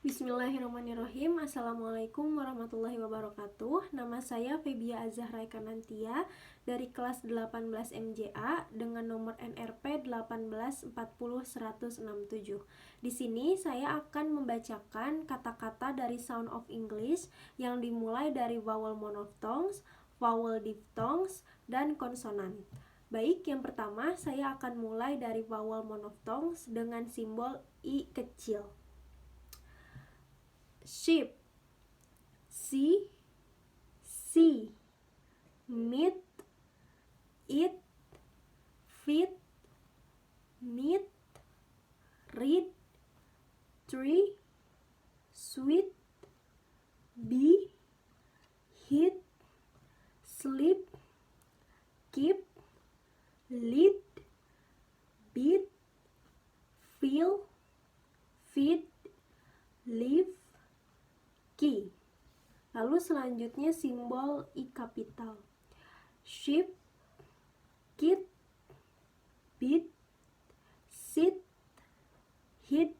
Bismillahirrahmanirrahim. Assalamualaikum warahmatullahi wabarakatuh. Nama saya Febia Azzahrah dari kelas 18 MJA dengan nomor NRP 1840167. Di sini saya akan membacakan kata-kata dari Sound of English yang dimulai dari vowel monophthongs, vowel diphthongs, dan konsonan. Baik, yang pertama saya akan mulai dari vowel monophthongs dengan simbol I kecil. Sheep, see, meat, eat, feed, meat, read, tree, sweet, be, hit, sleep, keep, lead, beat, feel, feed, live, key. Lalu selanjutnya simbol I kapital. Sheep, kid, beat, sit, hit,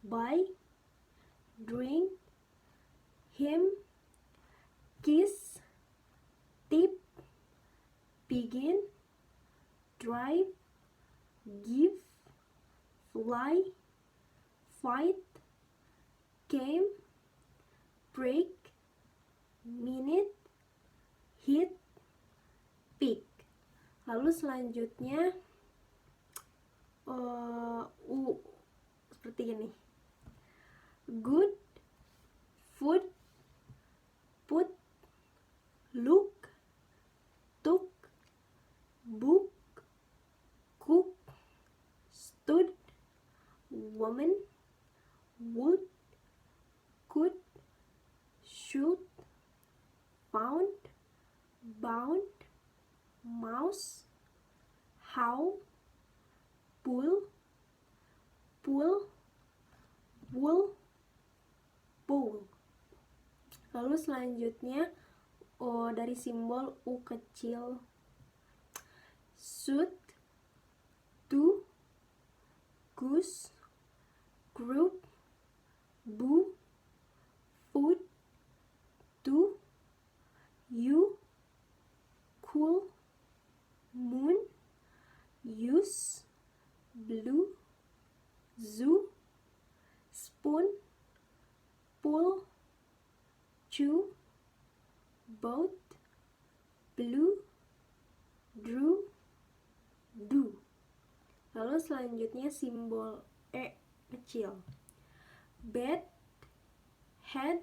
buy, drink, him, kiss, tip, begin, drive, give, fly, fight, came, break, minute, hit, pick. Lalu selanjutnya U seperti ini. Good, food, put, look, took, book, cook, stood, woman, would, could, shoot, found, bound, mouse, how, pull, wool, pull. Lalu selanjutnya dari simbol U kecil. Suit, do, goose, group, boo, food, do, you, cool, moon, use, blue, zoo, spoon, pull, chew, boat, blue, drew, do. Lalu selanjutnya simbol E kecil. Bed, head,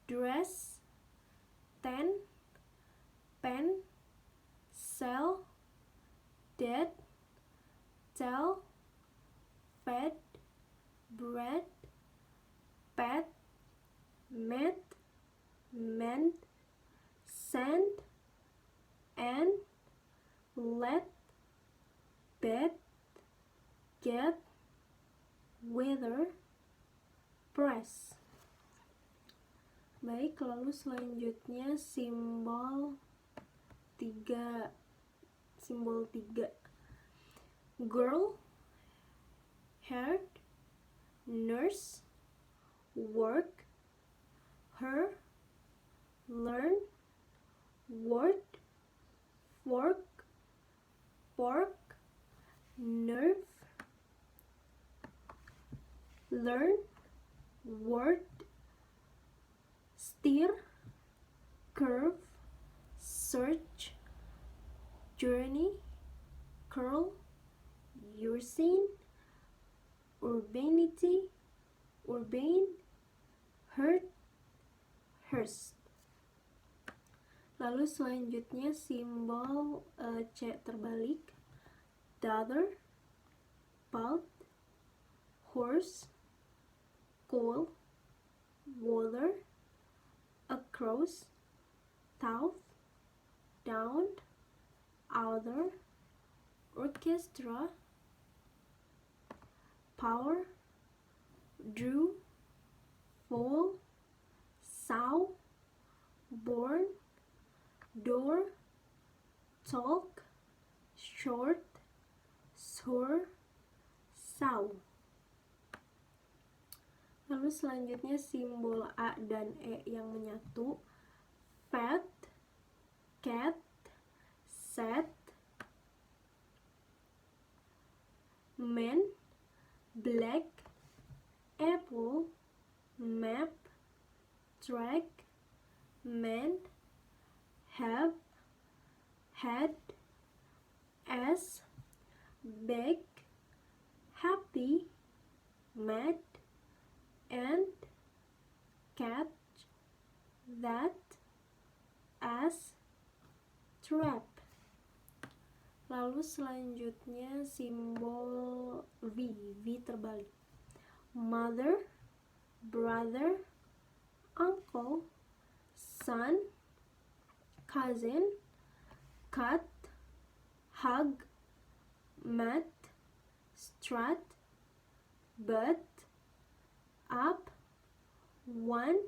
dress, tent, pen, cell, dead, tell, fed, bread, pet, met, mend, send, and, let, bed, get, weather, press. Baik, lalu selanjutnya simbol 3. Girl, heard, nurse, work, her, learn, word, fork, pork, nerve, learn, word, steer, curve, search, journey, curl, ursine, urbanity, urbane, hurt, hearse. Lalu selanjutnya simbol C terbalik. Daughter, pulp, horse, coal, water, across, south, down, other, orchestra, power, drew, fall, sow, born, door, talk, short, soar, sow. Lalu selanjutnya simbol A dan E yang menyatu. Fat, cat, set, man, black, apple, map, track, man, have, had, as, beg, happy, mad, and, catch, that, as, trap. Lalu selanjutnya simbol V terbalik. Mother, brother, uncle, son, cousin, cut, hug, mat, strut, butt, up, one,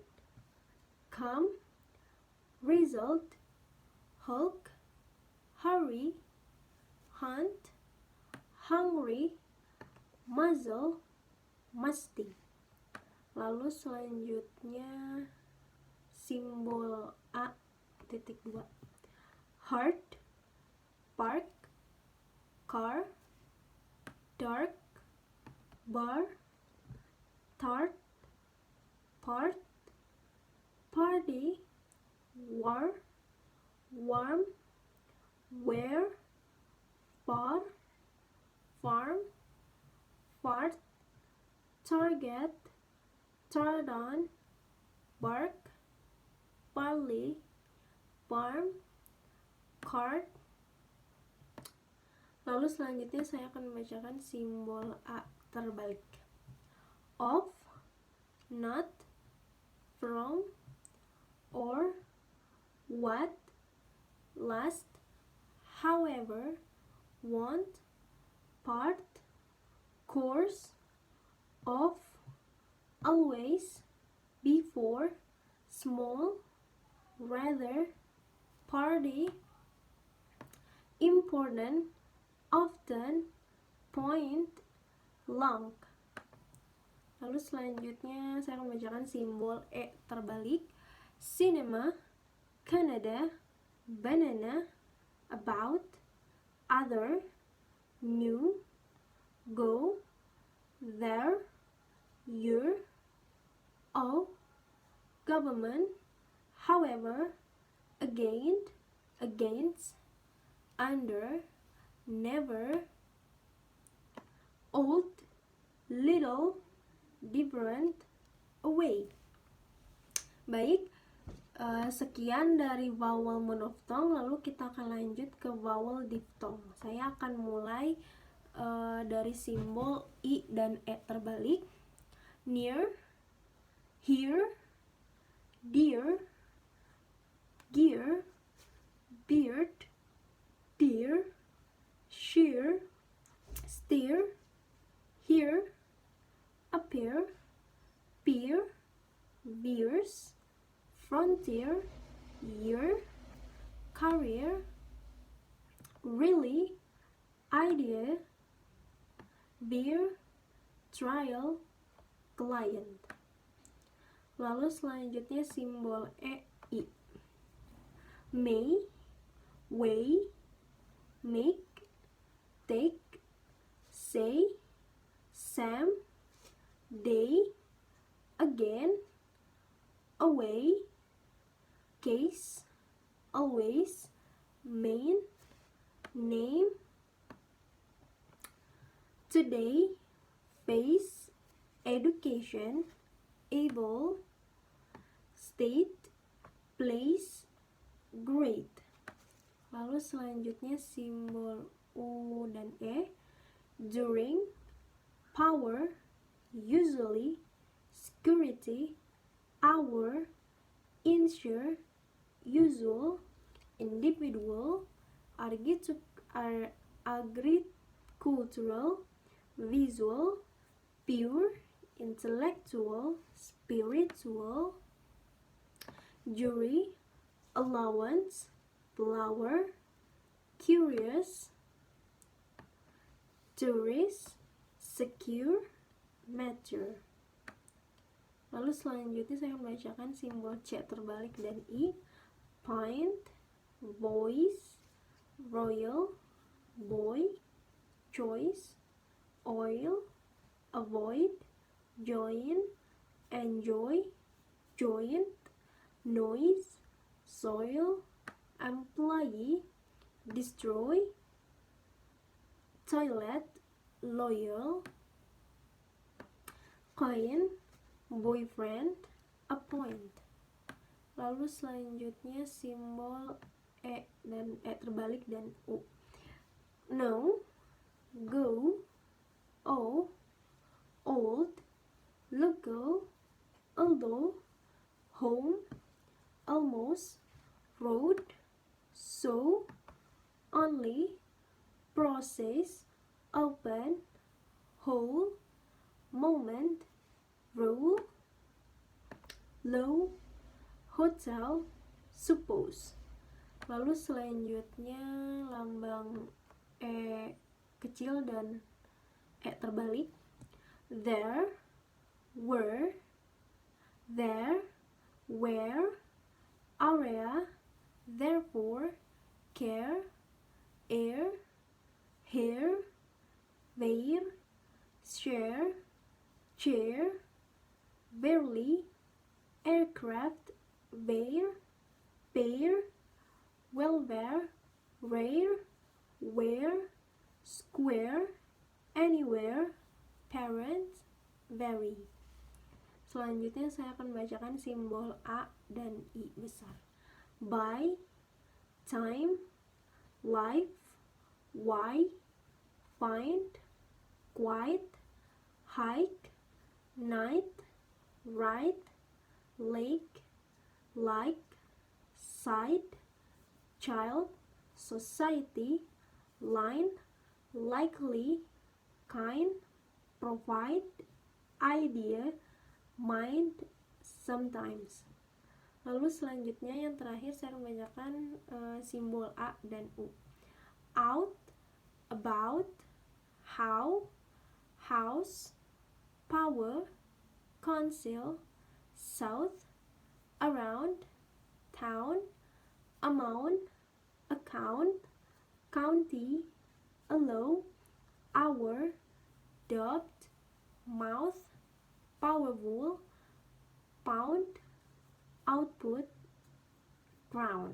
come, result, hulk, hurry, hunt, hungry, muzzle, musty. Lalu selanjutnya simbol A.2. Heart, park, car, dark, bar, tart, part, party, war, warm, where, far, farm, fart, target, tardon, bark, barley, farm, card. Lalu selanjutnya saya akan membacakan simbol A terbalik. Of, not, from, or, what, last, however, want, part, course, of, always, before, small, rather, party, important, often, point, long. Lalu selanjutnya saya akan membacakan simbol E terbalik. Cinema, Canada, banana, about, other, new, go, there, your, of, government, however, against, under, never, old, little, different, away. Baik, sekian dari vowel monophthong. Lalu kita akan lanjut ke vowel diphthong. Saya akan mulai dari simbol I dan E terbalik. Near, here, dear, gear, beard, dear, shear, steer, here, appear, peer, beers, frontier, year, career, really, idea, beer, trial, client. Lalu selanjutnya simbol EI. May, way, make, take, say, Sam, day, again, away, case, always, main, name, today, face, education, able, state, place, great. Lalu selanjutnya simbol U dan E. During, power, usually, security, hour, insure, usual, individual, agricultural, visual, pure, intellectual, spiritual, jury, allowance, flower, curious, tourist, secure, mature. Lalu selanjutnya saya membacakan simbol C terbalik dan I. Pint, voice, royal, boy, choice, oil, avoid, join, enjoy, joint, noise, soil, employee, destroy, toilet, loyal, coin, boyfriend, appoint. Lalu selanjutnya simbol E terbalik dan U. No, go, O, old, local, although, home, almost, road, so, only, process, open, whole, moment, rule, low, hotel, suppose. Lalu selanjutnya lambang E kecil dan E terbalik. There, were, there, where, area, therefore, care, air, here, where, share, chair, barely, aircraft, where, pair, welfare, rare, where, square, anywhere, parents, very. Selanjutnya saya akan bacakan simbol A dan I besar. By, time, life, why, find, quiet, hike, night, right, lake, like, side, child, society, line, likely, kind, provide, idea, mind, sometimes. Lalu selanjutnya yang terakhir saya membacakan simbol A dan U. Out, about, how, house, power, council, south, around, town, amount, account, county, allow, hour, doubt, mouth, powerful, pound, output, crown.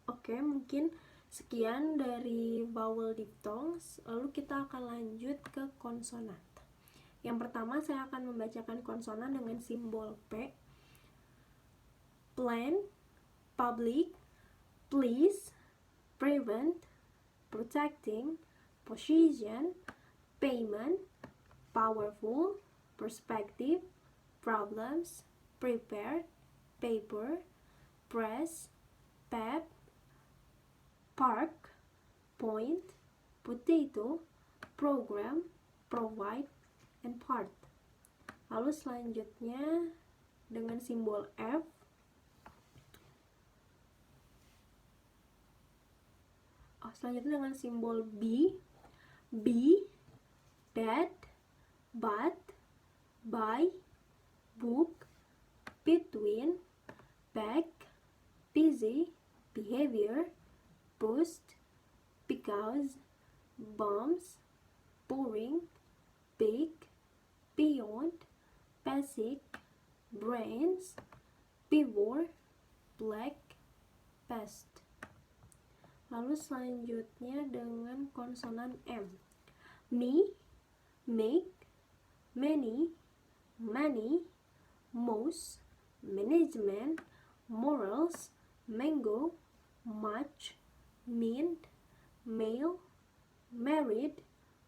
Oke, mungkin sekian dari vowel diphthongs. Lalu kita akan lanjut ke konsonan. Yang pertama saya akan membacakan konsonan dengan simbol P. Plan, public, please, prevent, protecting, position, payment, powerful, perspective, problems, prepared, paper, press, pep, park, point, potato, program, provide, and part. Lalu selanjutnya dengan simbol F. Selanjutnya dengan simbol B. Be, bed, but, by, book, between, back, busy, behavior, post, because, bombs, boring, big, beyond, basic, brains, before, black, past. Lalu selanjutnya dengan konsonan M. Me, make, many, money, most, management, morals, mango, much, mint, male, married,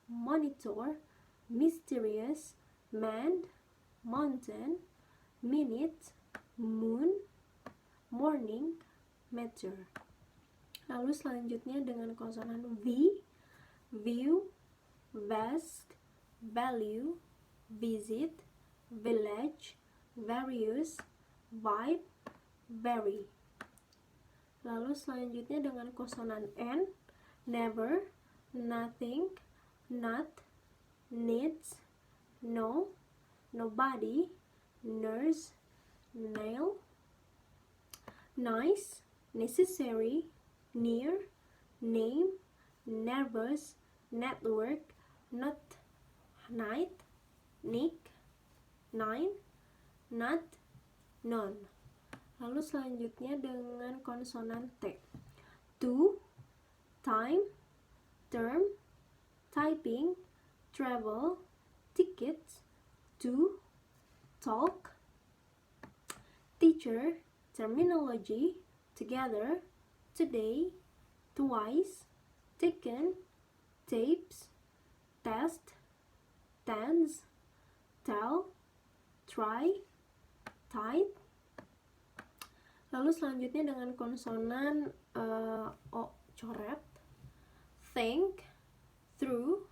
monitor, mysterious, man, mountain, minute, moon, morning, matter. Lalu selanjutnya dengan konsonan V. View, vast, value, visit, village, various, vibe, very. Lalu selanjutnya dengan konsonan N. Never, nothing, not, needs, no, nobody, nurse, nail, nice, necessary, near, name, nervous, network, not, night, nick, nine, not, none. Lalu selanjutnya dengan konsonan T. To, time, term, typing, travel, tickets, to, talk, teacher, terminology, together, today, twice, taken, tapes, test, tense, tell, try, tight. Lalu selanjutnya dengan konsonan O coret. Think, through,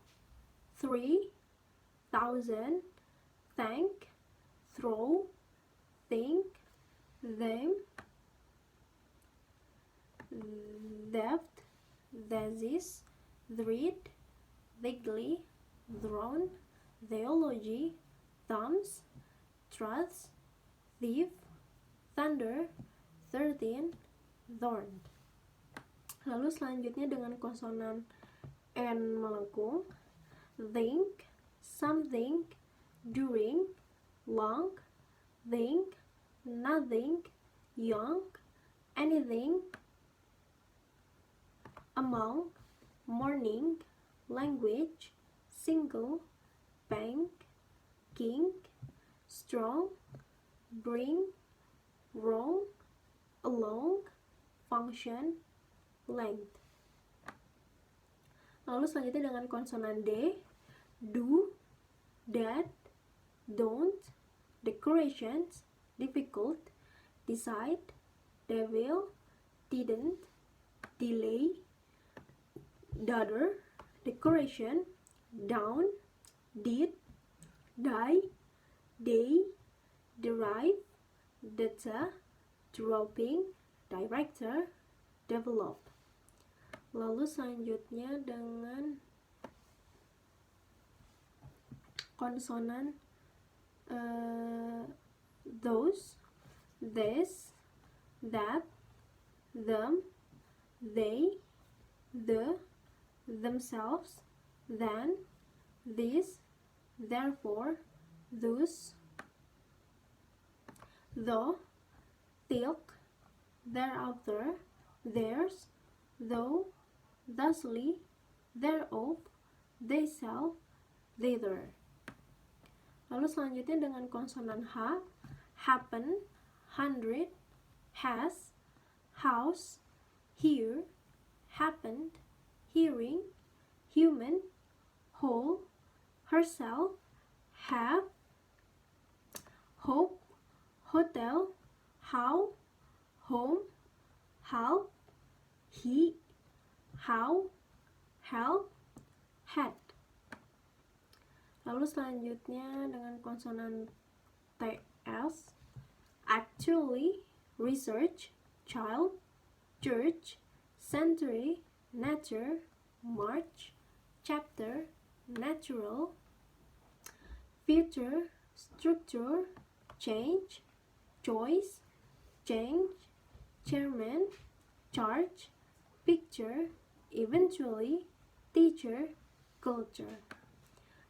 3,000, thank, throw, think, them, theft, thesis, read, vaguely, drawn, theology, thumbs, trust, thief, thunder, 13, thorn. Lalu selanjutnya dengan konsonan N melengkung. Think, something, during, long, think, nothing, young, anything, among, morning, language, single, bank, king, strong, bring, wrong, along, function, length. Lalu selanjutnya dengan konsonan D. Do, that, don't, decorations, difficult, decide, devil, didn't, delay, daughter, decoration, down, did, die, day, derive, data, dropping, director, develop. Lalu selanjutnya dengan konsonan those, this, that, them, they, the, themselves, then, this, therefore, those, though, tilk, thereafter, theirs, though, thusly, thereof, they shall, thither. Lalu selanjutnya dengan konsonan H. Happen, 100, has, house, here, happened, hearing, human, whole, herself, have, hope, hotel, how, home, help, he, how, help, had. Lalu selanjutnya dengan konsonan TS. Actually, research, child, church, century, nature, march, chapter, natural, future, structure, change, choice, change, chairman, charge, picture, eventually, teacher, culture.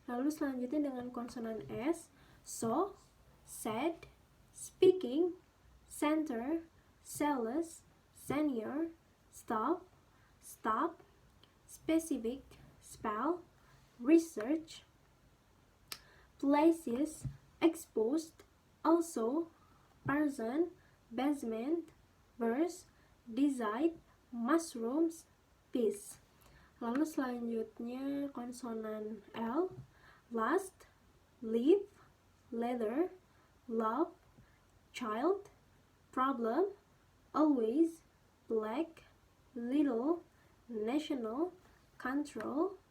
Lalu selanjutnya dengan konsonan S. So, said, speaking, center, zealous, senior, stop, stop, specific, spell, research, places, exposed, also, person, basement, verse, decide, mushrooms, peace. Lalu selanjutnya konsonan L. Last, leave, leather, love, child, problem, always, black, little, national, control,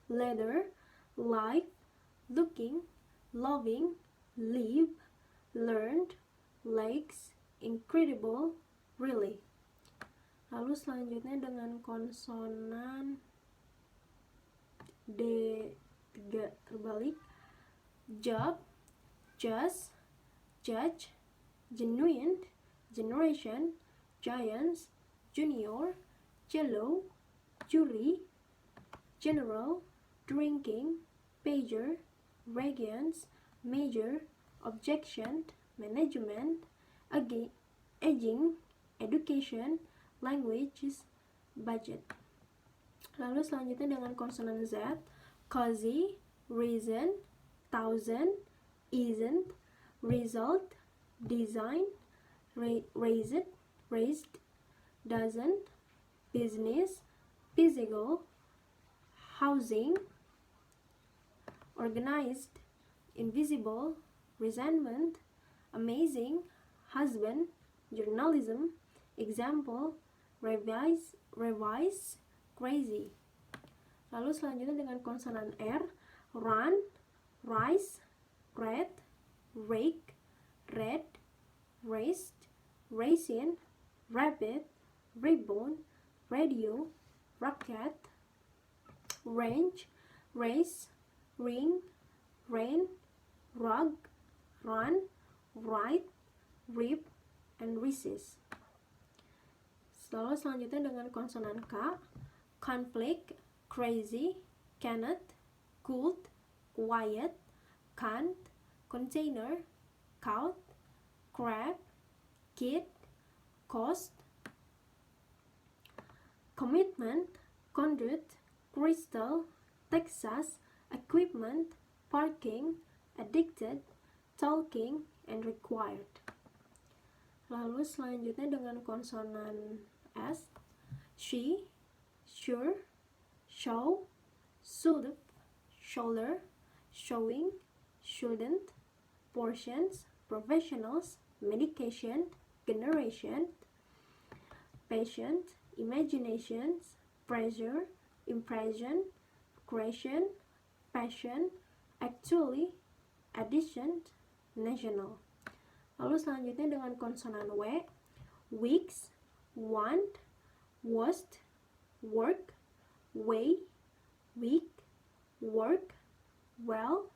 leather, life, looking, loving, live, learned, legs, incredible, really. Lalu selanjutnya dengan konsonan D3 terbalik. Job, just, judge, genuine, generation, giants, junior, jello, jury, general, drinking, pager, radiance, major, objection, management, aging, education, languages, budget. Lalu selanjutnya dengan konsonan Z, cozy, reason, thousand, isn't, result, design, raised, doesn't, business, physical, housing, organized, invisible, resentment, amazing, husband, journalism, example, revise, crazy. Lalu selanjutnya dengan konsonan R, run, rise, red, rake, red, raised, raisin, rabbit, ribbon, radio, rocket, range, race, ring, rain, rug, run, right, rip, and recess. Lalu selanjutnya dengan konsonan K, conflict, crazy, cannot, could, quiet, can't, container, count, crab, kid, cost, commitment, conduit, crystal, Texas, equipment, parking, addicted, talking, and required. Lalu selanjutnya dengan konsonan S, she, sure, show, should, shoulder, showing, shouldn't, portions, professionals, medication, generation, patient, imaginations, pressure, impression, creation, passion, actually, addition, national. Lalu selanjutnya dengan konsonan W, weeks, want, worst, work, way, week, work, well,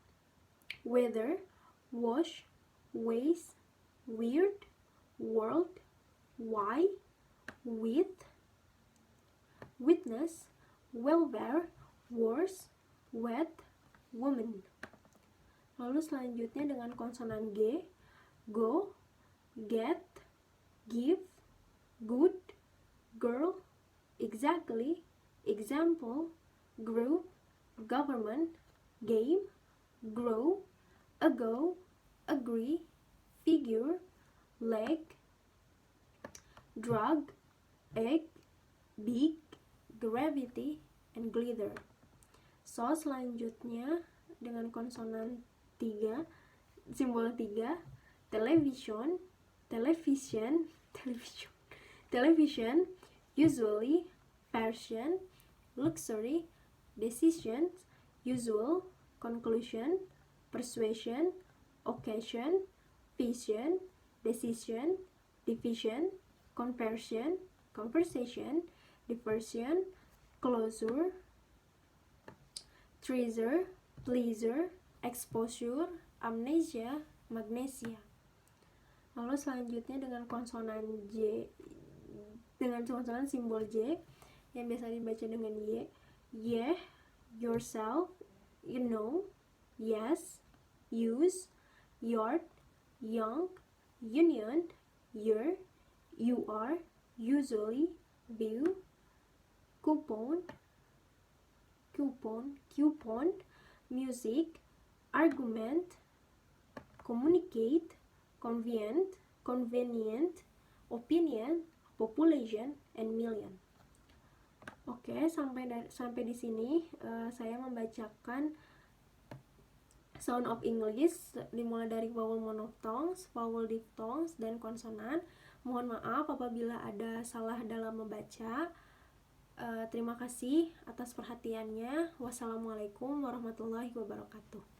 weather, wash, waste, weird, world, why, with, witness, welfare, worse, wet, woman. Lalu selanjutnya dengan konsonan G, go, get, give, good, girl, exactly, example, group, government, game, grow, ago, agree, figure, leg, drug, egg, big, gravity, and glitter. So selanjutnya dengan konsonan 3, simbol 3, television, usually, fashion, luxury, decision, usual, conclusion, persuasion, occasion, vision, decision, division, conversion, conversation, diversion, closure, treasure, pleasure, exposure, amnesia, magnesia. Lalu selanjutnya dengan konsonan J, dengan konsonan simbol J yang biasa dibaca dengan Y, yeah, yourself, you know, yes, use, your, young, union, year, you are, usually, view, coupon, music, argument, communicate, convenient, opinion, population, and million. Oke, sampai di sini saya membacakan sound of English dimulai dari vowel monophthongs, vowel diphthongs, dan konsonan. Mohon maaf apabila ada salah dalam membaca. Terima kasih atas perhatiannya. Wassalamualaikum warahmatullahi wabarakatuh.